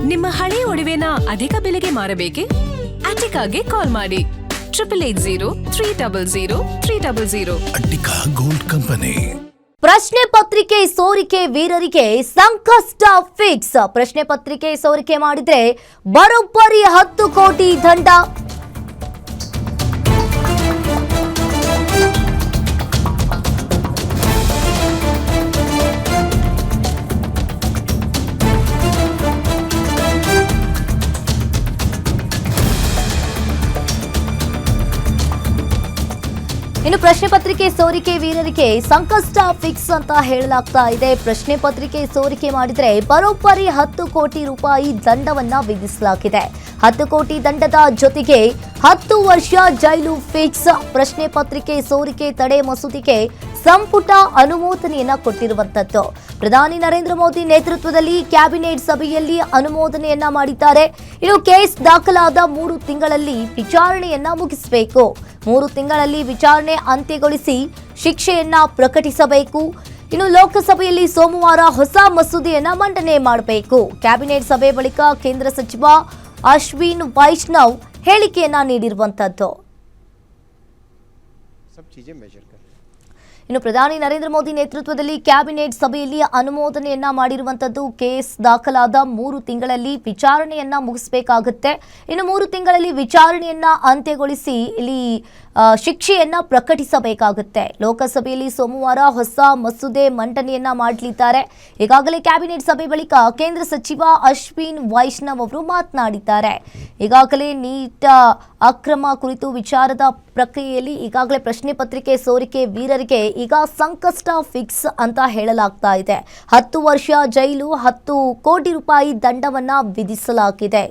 ನಿಮ್ಮ ಹಳೆ ಒಡವೆನ ಅಧಿಕ ಬೆಲೆಗೆ ಮಾರಬೇಕೆ? ಅಟಿಕಾಗೆ ಕಾಲ್ ಮಾಡಿ 8803000300. Attica gold company. ಪ್ರಶ್ನೆ ಪತ್ರಿಕೆ ಸೋರಿಕೆ ವೀರರಿಗೆ ಸಂಕಷ್ಟ ಫಿಕ್ಸ್. ಪ್ರಶ್ನೆ ಪತ್ರಿಕೆ ಸೋರಿಕೆ ಮಾಡಿದ್ರೆ ಬರೋಬ್ಬರಿ 10 ಕೋಟಿ ದಂಡ. ಇನ್ನು ಪ್ರಶ್ನೆ ಪತ್ರಿಕೆ ಸೋರಿಕೆ ವೀರರಿಗೆ ಸಂಕಷ್ಟ ಫಿಕ್ಸ್ ಅಂತ ಹೇಳಲಾಗ್ತಾ ಇದೆ. ಪ್ರಶ್ನೆ ಪತ್ರಿಕೆ ಸೋರಿಕೆ ಮಾಡಿದ್ರೆ ಬರೋಬ್ಬರಿ 10 ಕೋಟಿ ರೂಪಾಯಿ ದಂಡವನ್ನ ವಿಧಿಸಲಾಗಿದೆ. 10 ಕೋಟಿ ದಂಡದ ಜೊತೆಗೆ 10 ವರ್ಷ ಜೈಲು ಫಿಕ್ಸ್. ಪ್ರಶ್ನೆ ಪತ್ರಿಕೆ ಸೋರಿಕೆ ತಡೆ ಮಸೂದೆಗೆ ಸಂಪುಟ ಅನುಮೋದನೆಯನ್ನ ಕೊಟ್ಟಿರುವಂತದ್ದು. ಪ್ರಧಾನಿ ನರೇಂದ್ರ ಮೋದಿ ನೇತೃತ್ವದಲ್ಲಿ ಕ್ಯಾಬಿನೆಟ್ ಸಭೆಯಲ್ಲಿ ಅನುಮೋದನೆಯನ್ನ ಮಾಡಿದ್ದಾರೆ. ಇನ್ನು ಕೇಸ್ ದಾಖಲಾದ 3 ತಿಂಗಳಲ್ಲಿ ವಿಚಾರಣೆಯನ್ನ ಮುಗಿಸಬೇಕು. 3 ತಿಂಗಳಲ್ಲಿ ವಿಚಾರಣೆ ಅಂತ್ಯಗೊಳಿಸಿ ಶಿಕ್ಷೆಯನ್ನ ಪ್ರಕಟಿಸಬೇಕು. ಇನ್ನು ಲೋಕಸಭೆಯಲ್ಲಿ ಸೋಮವಾರ ಹೊಸ ಮಸೂದೆಯನ್ನ ಮಂಡನೆ ಮಾಡಬೇಕು. ಕ್ಯಾಬಿನೆಟ್ ಸಭೆ ಬಳಿಕ ಕೇಂದ್ರ ಸಚಿವ ಅಶ್ವಿನ್ ವೈಷ್ಣವ್ ಹೇಳಿಕೆಯನ್ನ ನೀಡಿರುವಂತದ್ದು. ಇನ್ನು ಪ್ರಧಾನಿ ನರೇಂದ್ರ ಮೋದಿ ನೇತೃತ್ವದಲ್ಲಿ ಕ್ಯಾಬಿನೆಟ್ ಸಭೆಯಲ್ಲಿ ಅನುಮೋದನೆಯನ್ನ ಮಾಡಿರುವಂತದ್ದು. ಕೇಸ್ ದಾಖಲಾದ 3 ತಿಂಗಳಲ್ಲಿ ವಿಚಾರಣೆಯನ್ನ ಮುಗಿಸಬೇಕಾಗುತ್ತೆ. ಇನ್ನು 3 ತಿಂಗಳಲ್ಲಿ ವಿಚಾರಣೆಯನ್ನ ಅಂತ್ಯಗೊಳಿಸಿ ಇಲ್ಲಿ ಶಿಕ್ಷೆಯನ್ನ ಪ್ರಕಟಿಸಬೇಕಾಗುತ್ತೆ. ಲೋಕಸಭೆಯಲ್ಲಿ ಸೋಮವಾರ ಹೊಸ ಮಸೂದೆ ಮಂಡನೆಯನ್ನ ಮಾಡಲಿದ್ದಾರೆ. ಈಗಾಗಲೇ ಕ್ಯಾಬಿನೆಟ್ ಸಭೆ ಬಳಿಕ ಕೇಂದ್ರ ಸಚಿವ ಅಶ್ವಿನ್ ವೈಷ್ಣವ್ ಅವರು ಮಾತನಾಡಿದ್ದಾರೆ. ಈಗಾಗಲೇ ನೀಟ್ ಅಕ್ರಮ ಕುರಿತು ವಿಚಾರದ ಪ್ರಕ್ರಿಯೆಯಲ್ಲಿ ಈಗಾಗಲೇ ಪ್ರಶ್ನೆ ಪತ್ರಿಕೆ ಸೋರಿಕೆ ವೀರರಿಗೆ ಈಗ ಸಂಕಷ್ಟ ಫಿಕ್ಸ್ ಅಂತ ಹೇಳಲಾಗ್ತಾ ಇದೆ. 10 ವರ್ಷ ಜೈಲು, 10 ಕೋಟಿ ರೂಪಾಯಿ ದಂಡವನ್ನ ವಿಧಿಸಲಾಗಿದೆ.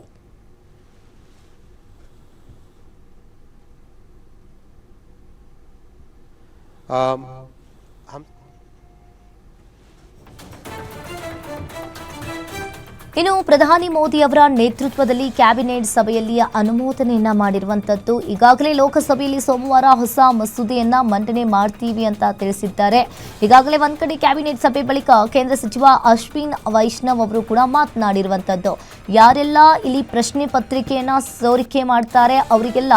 ಇನ್ನು ಪ್ರಧಾನಿ ಮೋದಿ ಅವರ ನೇತೃತ್ವದಲ್ಲಿ ಕ್ಯಾಬಿನೆಟ್ ಸಭೆಯಲ್ಲಿ ಅನುಮೋದನೆಯನ್ನ ಮಾಡಿರುವಂತದ್ದು. ಈಗಾಗಲೇ ಲೋಕಸಭೆಯಲ್ಲಿ ಸೋಮವಾರ ಹೊಸ ಮಸೂದೆಯನ್ನ ಮಂಡನೆ ಮಾಡ್ತೀವಿ ಅಂತ ತಿಳಿಸಿದ್ದಾರೆ. ಈಗಾಗಲೇ ಒಂದ್ ಕಡೆ ಕ್ಯಾಬಿನೆಟ್ ಸಭೆ ಬಳಿಕ ಕೇಂದ್ರ ಸಚಿವ ಅಶ್ವಿನ್ ವೈಷ್ಣವ್ ಅವರು ಕೂಡ ಮಾತನಾಡಿರುವಂತದ್ದು. ಯಾರೆಲ್ಲ ಇಲ್ಲಿ ಪ್ರಶ್ನೆ ಪತ್ರಿಕೆಯನ್ನ ಸೋರಿಕೆ ಮಾಡ್ತಾರೆ ಅವರಿಗೆಲ್ಲ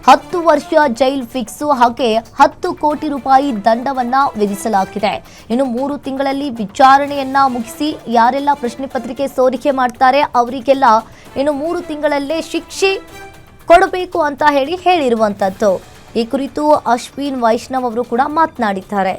10 ವರ್ಷ ಜೈಲ್ ಫಿಕ್ಸ್, ಹಾಗೆ 10 ಕೋಟಿ ರೂಪಾಯಿ ದಂಡವನ್ನ ವಿಧಿಸಲಾಗಿದೆ. ಇನ್ನು 3 ತಿಂಗಳಲ್ಲಿ ವಿಚಾರಣೆಯನ್ನ ಮುಗಿಸಿ ಯಾರೆಲ್ಲ ಪ್ರಶ್ನೆ ಪತ್ರಿಕೆ ಸೋರಿಕೆ ಮಾಡ್ತಾರೆ ಅವರಿಗೆಲ್ಲ ಇನ್ನು 3 ತಿಂಗಳಲ್ಲೇ ಶಿಕ್ಷೆ ಕೊಡಬೇಕು ಅಂತ ಹೇಳಿರುವಂತದ್ದು. ಈ ಕುರಿತು ಅಶ್ವಿನ್ ವೈಷ್ಣವ್ ಅವರು ಕೂಡ ಮಾತನಾಡಿದ್ದಾರೆ.